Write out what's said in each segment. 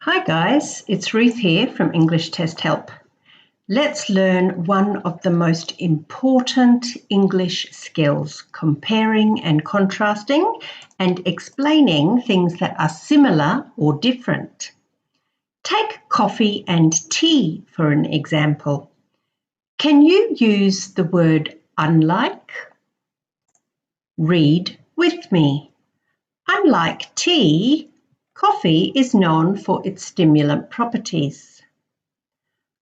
Hi guys, it's Ruth here from English Test Help. Let's learn one of the most important English skills, comparing and contrasting and explaining things that are similar or different. Take coffee and tea for an example. Can you use the word unlike? Read with me. Unlike tea, coffee is known for its stimulant properties.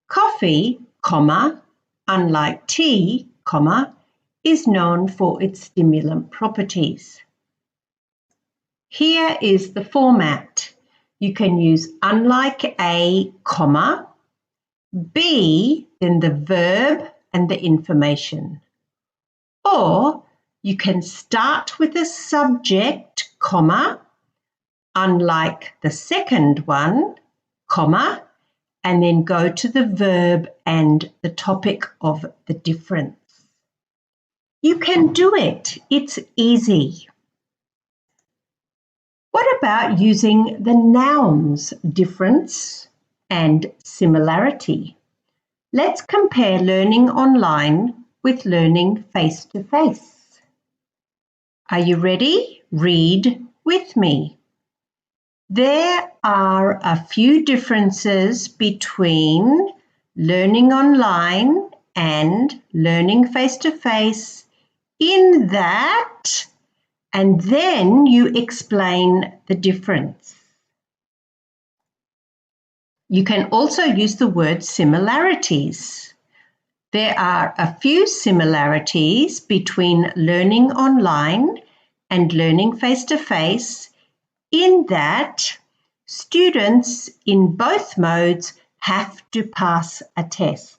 Coffee, unlike tea, is known for its stimulant properties. Here is the format. You can use unlike a, be, then the verb and the information. Or you can start with a subject, unlike the second one, and then go to the verb and the topic of the difference. You can do it. It's easy. What about using the nouns difference and similarity? Let's compare learning online with learning face-to-face. Are you ready? Read with me. There are a few differences between learning online and learning face-to-face in that, and then you explain the difference. You can also use the word similarities. There are a few similarities between learning online and learning face-to-face in that students in both modes have to pass a test.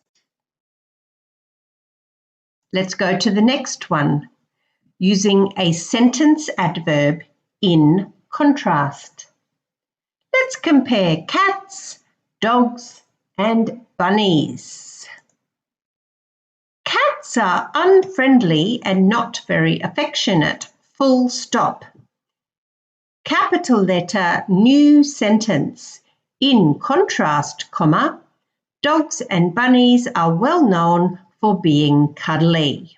Let's go to the next one, using a sentence adverb in contrast. Let's compare cats, dogs, and bunnies. Cats are unfriendly and not very affectionate, full stop. Capital letter, new sentence. In contrast, dogs and bunnies are well known for being cuddly.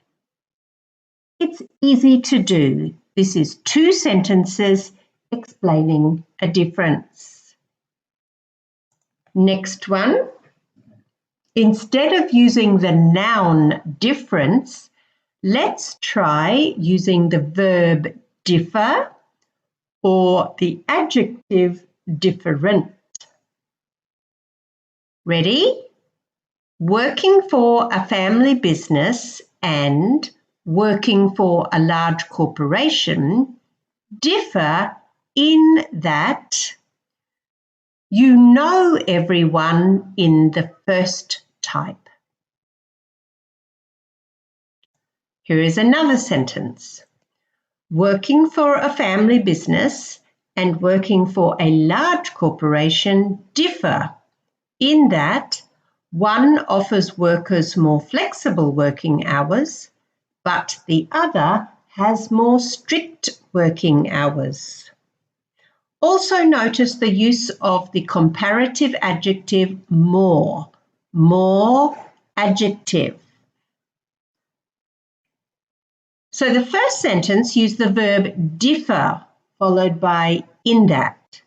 It's easy to do. This is two sentences explaining a difference. Next one. Instead of using the noun difference, let's try using the verb differ or the adjective different. Ready? Working for a family business and working for a large corporation differ in that you know everyone in the first type. Here is another sentence. Working for a family business and working for a large corporation differ in that one offers workers more flexible working hours, but the other has more strict working hours. Also notice the use of the comparative adjective more adjective. So the first sentence used the verb differ followed by in that.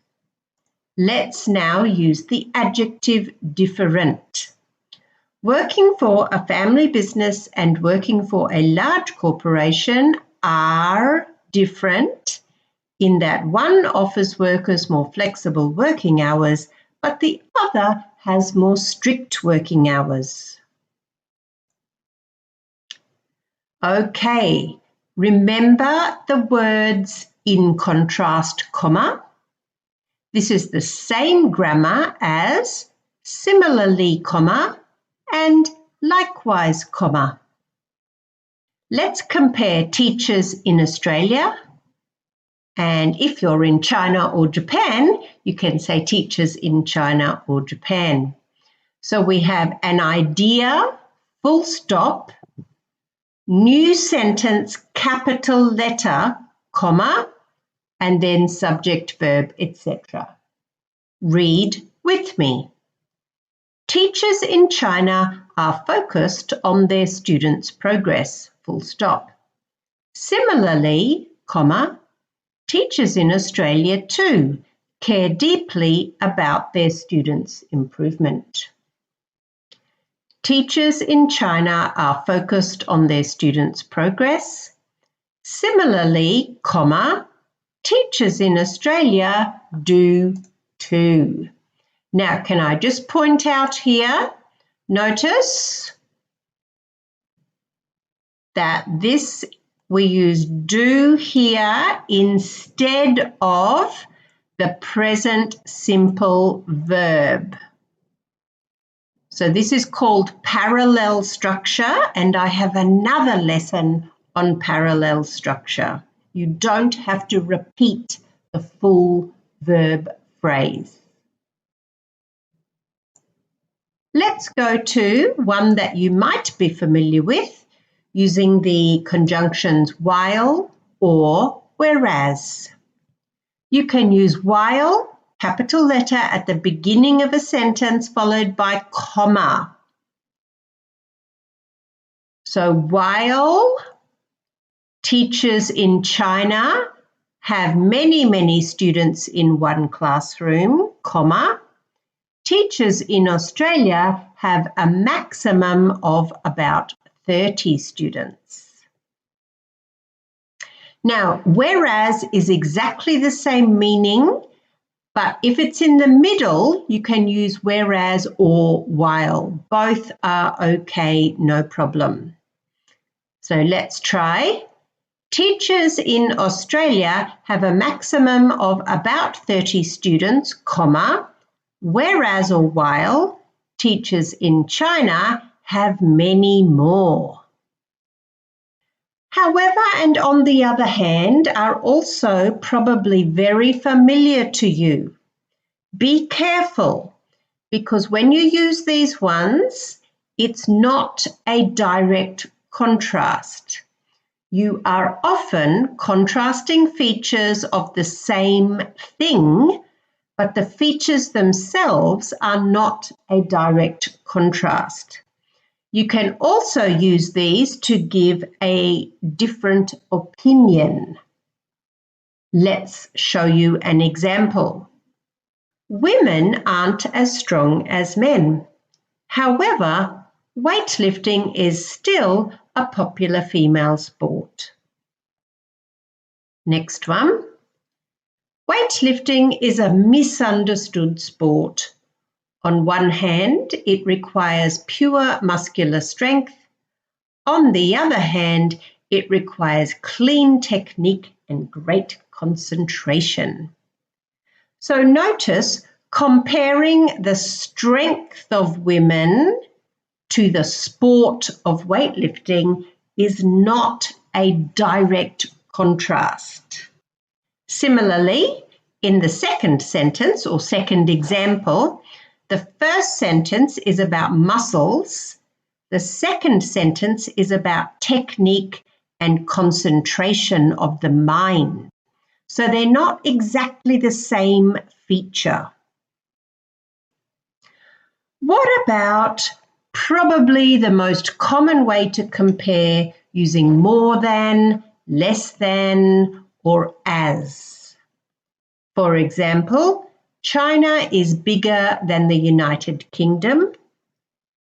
Let's now use the adjective different. Working for a family business and working for a large corporation are different in that one offers workers more flexible working hours, but the other has more strict working hours. Okay, remember the words in contrast, This is the same grammar as similarly, and likewise, Let's compare teachers in Australia. And if you're in China or Japan, you can say teachers in China or Japan. So we have an idea, full stop, new sentence, capital letter, and then subject, verb, etc. Read with me. Teachers in China are focused on their students' progress, full stop. Similarly, comma, teachers in Australia too care deeply about their students' improvement. Teachers in China are focused on their students' progress. Similarly, comma, teachers in Australia do too. Now, can I just point out here, notice that we use do here instead of the present simple verb. So this is called parallel structure, and I have another lesson on parallel structure. You don't have to repeat the full verb phrase. Let's go to one that you might be familiar with using the conjunctions while or whereas. You can use while, capital letter at the beginning of a sentence followed by comma. So while teachers in China have many students in one classroom, comma, teachers in Australia have a maximum of about 30 students. Now, whereas is exactly the same meaning, but if it's in the middle, you can use whereas or while. Both are okay, no problem. So let's try. Teachers in Australia have a maximum of about 30 students, comma, whereas or while teachers in China have many more. However, and on the other hand, are also probably very familiar to you. Be careful, because when you use these ones, it's not a direct contrast. You are often contrasting features of the same thing, but the features themselves are not a direct contrast. You can also use these to give a different opinion. Let's show you an example. Women aren't as strong as men. However, weightlifting is still a popular female sport. Next one. Weightlifting is a misunderstood sport. On one hand, it requires pure muscular strength. On the other hand, it requires clean technique and great concentration. So notice comparing the strength of women to the sport of weightlifting is not a direct contrast. Similarly, in the second sentence or second example, the first sentence is about muscles. The second sentence is about technique and concentration of the mind. So they're not exactly the same feature. What about probably the most common way to compare using more than, less than, or as? For example, China is bigger than the United Kingdom.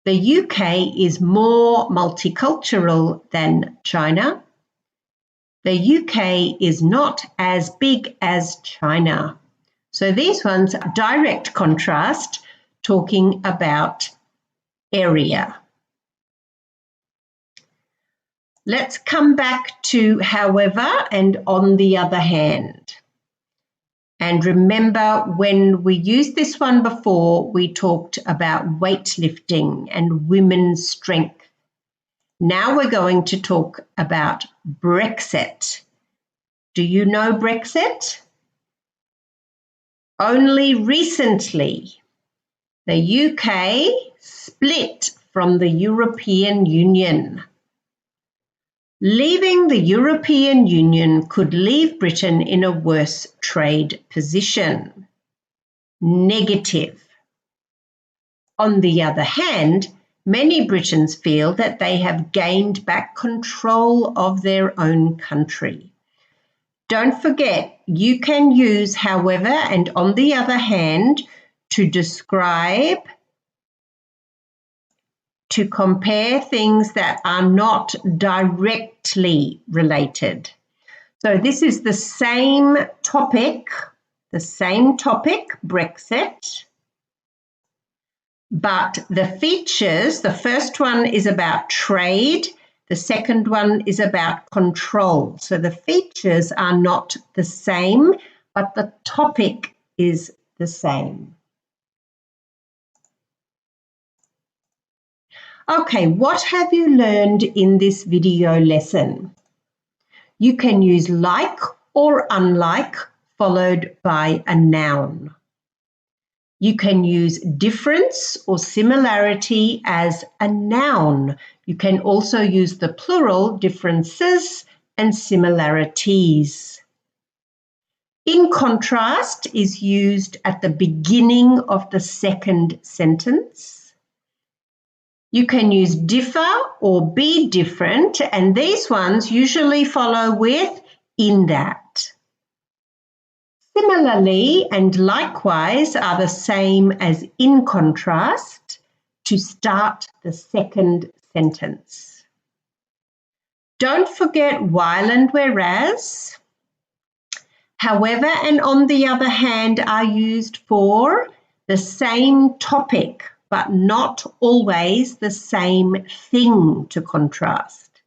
The UK is more multicultural than China. The UK is not as big as China. So these ones are direct contrast, talking about area. Let's come back to however and on the other hand. And remember, when we used this one before, we talked about weightlifting and women's strength. Now we're going to talk about Brexit. Do you know Brexit? Only recently, the UK split from the European Union. Leaving the European Union could leave Britain in a worse trade position. negative. On the other hand, many Britons feel that they have gained back control of their own country. Don't forget, you can use however and on the other hand to describe, to compare things that are not directly related. So this is the same topic, Brexit, but the features, the first one is about trade, the second one is about control. So the features are not the same, but the topic is the same. Okay, what have you learned in this video lesson? You can use like or unlike followed by a noun. You can use difference or similarity as a noun. You can also use the plural differences and similarities. In contrast is used at the beginning of the second sentence. You can use differ or be different, and these ones usually follow with in that. Similarly and likewise are the same as in contrast to start the second sentence. Don't forget while and whereas. However and on the other hand are used for the same topic, but not always the same thing to contrast.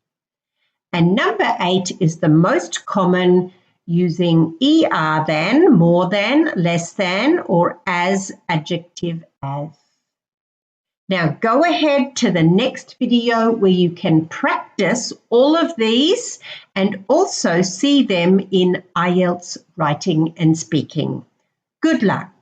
And number 8 is the most common, using er than, more than, less than, or as adjective as. Now go ahead to the next video where you can practice all of these and also see them in IELTS writing and speaking. Good luck.